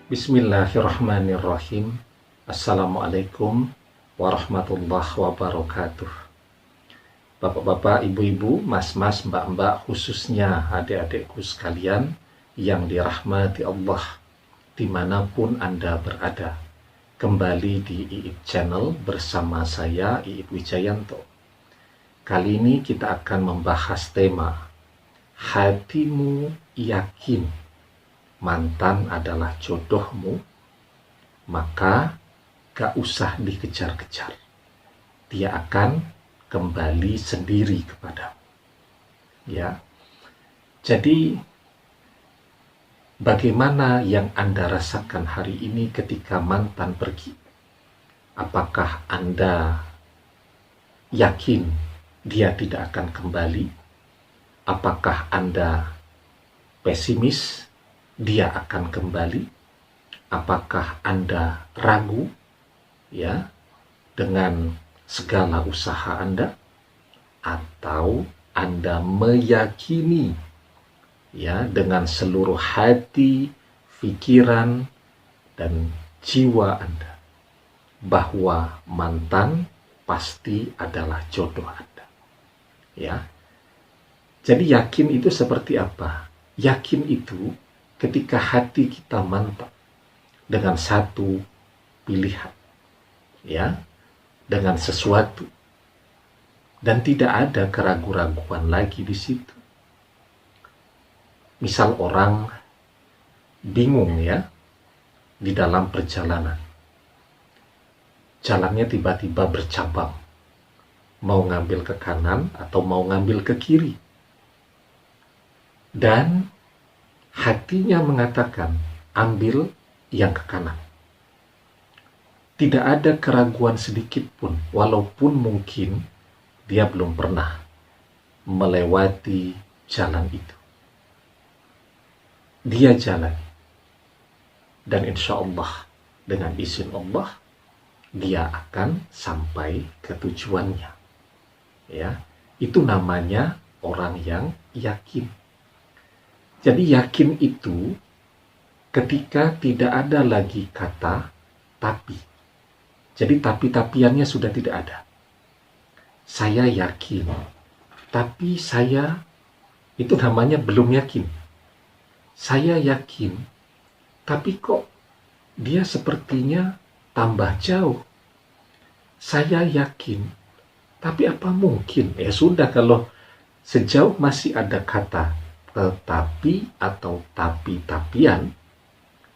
Bismillahirrahmanirrahim. Assalamualaikum warahmatullahi wabarakatuh. Bapak-bapak, ibu-ibu, mas-mas, mbak-mbak, khususnya adik-adikku sekalian yang dirahmati Allah dimanapun Anda berada. Kembali di IIB Channel bersama saya, IIB Wijayanto. Kali ini kita akan membahas tema hatimu yakin mantan adalah jodohmu, maka gak usah dikejar-kejar. Dia akan kembali sendiri kepadamu. Ya. Jadi bagaimana yang Anda rasakan hari ini ketika mantan pergi? Apakah Anda yakin dia tidak akan kembali? Apakah Anda pesimis dia akan kembali? Apakah Anda ragu ya dengan segala usaha Anda, atau Anda meyakini ya dengan seluruh hati, pikiran dan jiwa Anda bahwa mantan pasti adalah jodoh Anda? Ya. Jadi yakin itu seperti apa? Yakin itu ketika hati kita mantap dengan satu pilihan, ya, dengan sesuatu, dan tidak ada keraguan-raguan lagi di situ. Misal orang bingung ya di dalam perjalanan, jalannya tiba-tiba bercabang, mau ngambil ke kanan atau mau ngambil ke kiri, dan hatinya mengatakan ambil yang ke kanan. Tidak ada keraguan sedikit pun, walaupun mungkin dia belum pernah melewati jalan itu. Dia jalan, dan insya Allah dengan izin Allah dia akan sampai ke tujuannya. Ya, itu namanya orang yang yakin. Jadi yakin itu ketika tidak ada lagi kata tapi. Jadi tapi-tapiannya sudah tidak ada. Saya yakin, tapi saya itu namanya belum yakin. Saya yakin, tapi kok dia sepertinya tambah jauh. Saya yakin, tapi apa mungkin? Ya sudah, kalau sejauh masih ada kata tetapi atau tapi-tapian,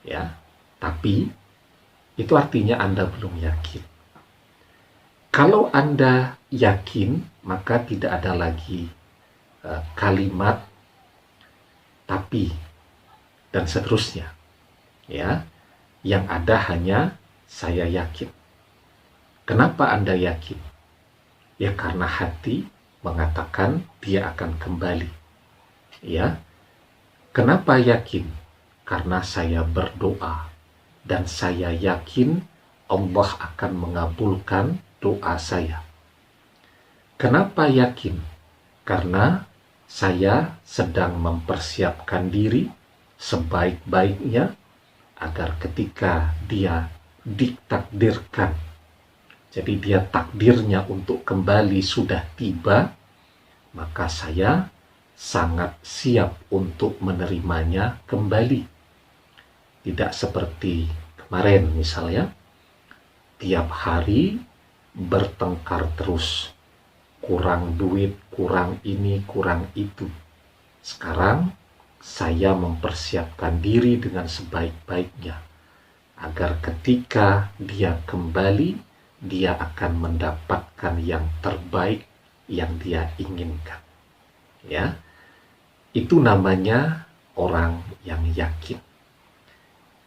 ya, tapi itu artinya Anda belum yakin. Kalau Anda yakin, maka tidak ada lagi kalimat tapi dan seterusnya, ya. Yang ada hanya saya yakin. Kenapa Anda yakin? Ya karena hati mengatakan dia akan kembali. Ya, kenapa yakin? Karena saya berdoa dan saya yakin Allah akan mengabulkan doa saya. Kenapa yakin? Karena saya sedang mempersiapkan diri sebaik-baiknya agar ketika dia ditakdirkan, jadi dia takdirnya untuk kembali sudah tiba, maka saya sangat siap untuk menerimanya kembali. Tidak seperti kemarin misalnya, tiap hari bertengkar terus, kurang duit, kurang ini, kurang itu. Sekarang saya mempersiapkan diri dengan sebaik-baiknya agar ketika dia kembali, dia akan mendapatkan yang terbaik yang dia inginkan. Ya, itu namanya orang yang yakin.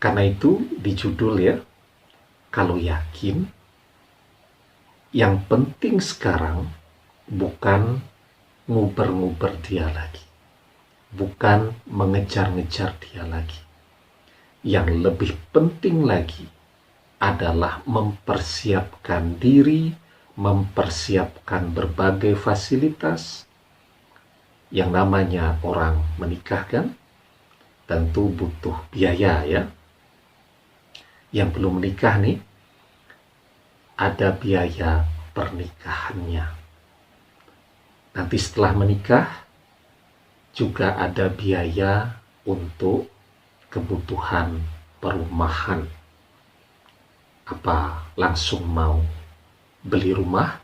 Karena itu di judul ya, kalau yakin, yang penting sekarang bukan nguber-nguber dia lagi, bukan mengejar-ngejar dia lagi. Yang lebih penting lagi adalah mempersiapkan diri, mempersiapkan berbagai fasilitas. Yang namanya orang menikah kan tentu butuh biaya ya. yang belum menikah nih, ada biaya pernikahannya. Nanti setelah menikah juga ada biaya untuk kebutuhan perumahan. Apa langsung mau beli rumah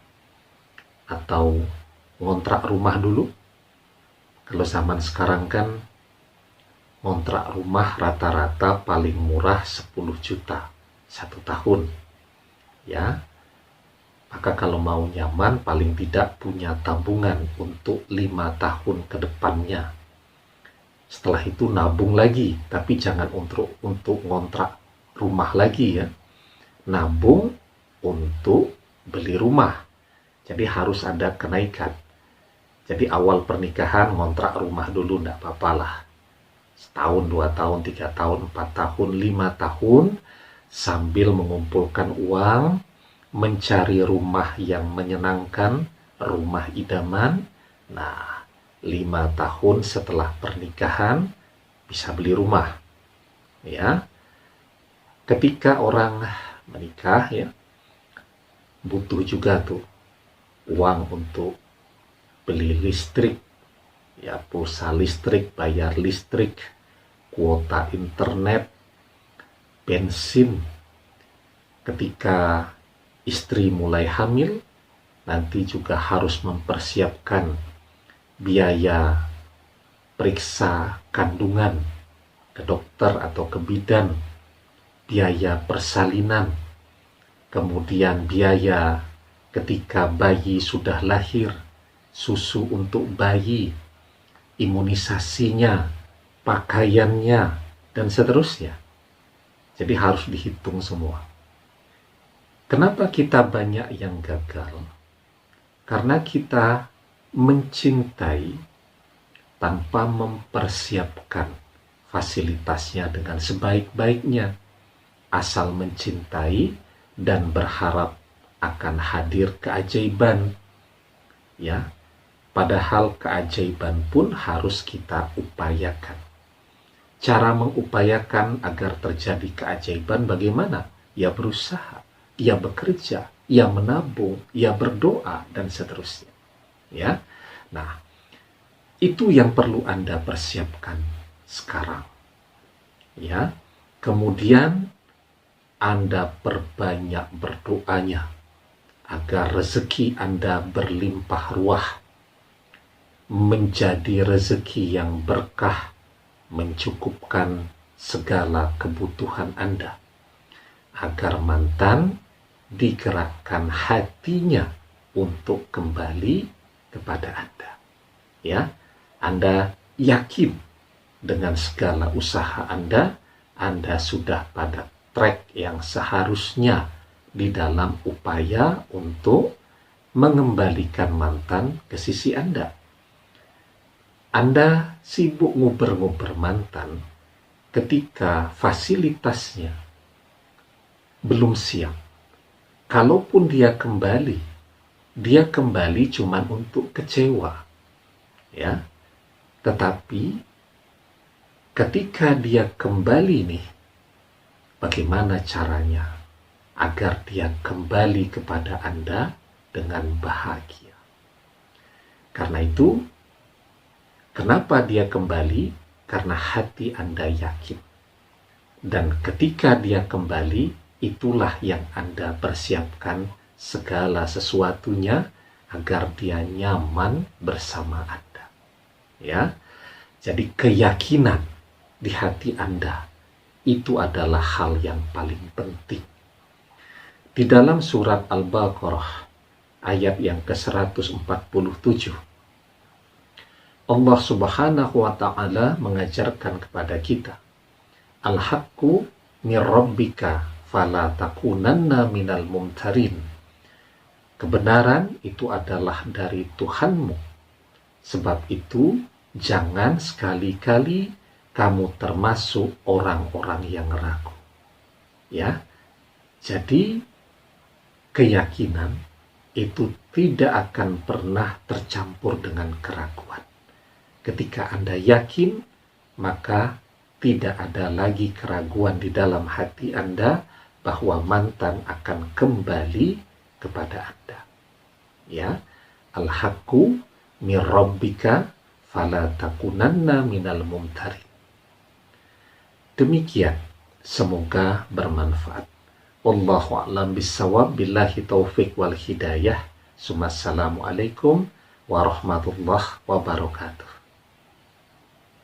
atau ngontrak rumah dulu? Kalau zaman sekarang kan ngontrak rumah rata-rata paling murah 10 juta 1 tahun. Ya, maka kalau mau nyaman paling tidak punya tabungan untuk 5 tahun ke depannya. Setelah itu nabung lagi, tapi jangan untuk ngontrak rumah lagi ya. Nabung untuk beli rumah. Jadi harus ada kenaikan. Jadi awal pernikahan ngontrak rumah dulu, enggak apa-apa lah. Setahun, 2 tahun, 3 tahun, 4 tahun, 5 tahun, sambil mengumpulkan uang, mencari rumah yang menyenangkan, rumah idaman. Nah, 5 tahun setelah pernikahan bisa beli rumah. Ya, ketika orang menikah ya, butuh juga tuh uang untuk beli listrik, ya pulsa listrik, bayar listrik, kuota internet, bensin. Ketika istri mulai hamil, nanti juga harus mempersiapkan biaya periksa kandungan ke dokter atau ke bidan, biaya persalinan, kemudian biaya ketika bayi sudah lahir, susu untuk bayi, imunisasinya, pakaiannya, dan seterusnya. Jadi harus dihitung semua. Kenapa kita banyak yang gagal? Karena kita mencintai tanpa mempersiapkan fasilitasnya dengan sebaik-baiknya. Asal mencintai dan berharap akan hadir keajaiban. Ya, padahal keajaiban pun harus kita upayakan. Cara mengupayakan agar terjadi keajaiban bagaimana? Ya berusaha, ya bekerja, ya menabung, ya berdoa, dan seterusnya. Ya, nah itu yang perlu Anda persiapkan sekarang. Ya, kemudian Anda perbanyak berdoanya agar rezeki Anda berlimpah ruah, menjadi rezeki yang berkah, mencukupkan segala kebutuhan Anda, agar mantan digerakkan hatinya untuk kembali kepada Anda. Ya, Anda yakin dengan segala usaha Anda sudah pada track yang seharusnya di dalam upaya untuk mengembalikan mantan ke sisi Anda. Anda sibuk nguber-nguber mantan ketika fasilitasnya belum siap. Kalaupun dia kembali cuman untuk kecewa. Ya. Tetapi ketika dia kembali nih, bagaimana caranya agar dia kembali kepada Anda dengan bahagia? Karena itu, kenapa dia kembali? Karena hati Anda yakin. Dan ketika dia kembali, itulah yang Anda persiapkan segala sesuatunya agar dia nyaman bersama Anda. Ya. Jadi keyakinan di hati Anda itu adalah hal yang paling penting. Di dalam surat Al-Baqarah ayat yang ke-147, Allah Subhanahu wa ta'ala mengajarkan kepada kita, Al-haqqu min rabbika fala takunanna minal mumtarin. Kebenaran itu adalah dari Tuhanmu. Sebab itu, jangan sekali-kali kamu termasuk orang-orang yang ragu. Ya, jadi keyakinan itu tidak akan pernah tercampur dengan keraguan. Ketika Anda yakin, maka tidak ada lagi keraguan di dalam hati Anda bahwa mantan akan kembali kepada Anda. Ya, al-haqqu mir rabbika fala takunanna minal mumtarin. Demikian, semoga bermanfaat. Wallahu a'lam bissawab, billahi taufik wal hidayah. Assalamualaikum warahmatullahi wabarakatuh.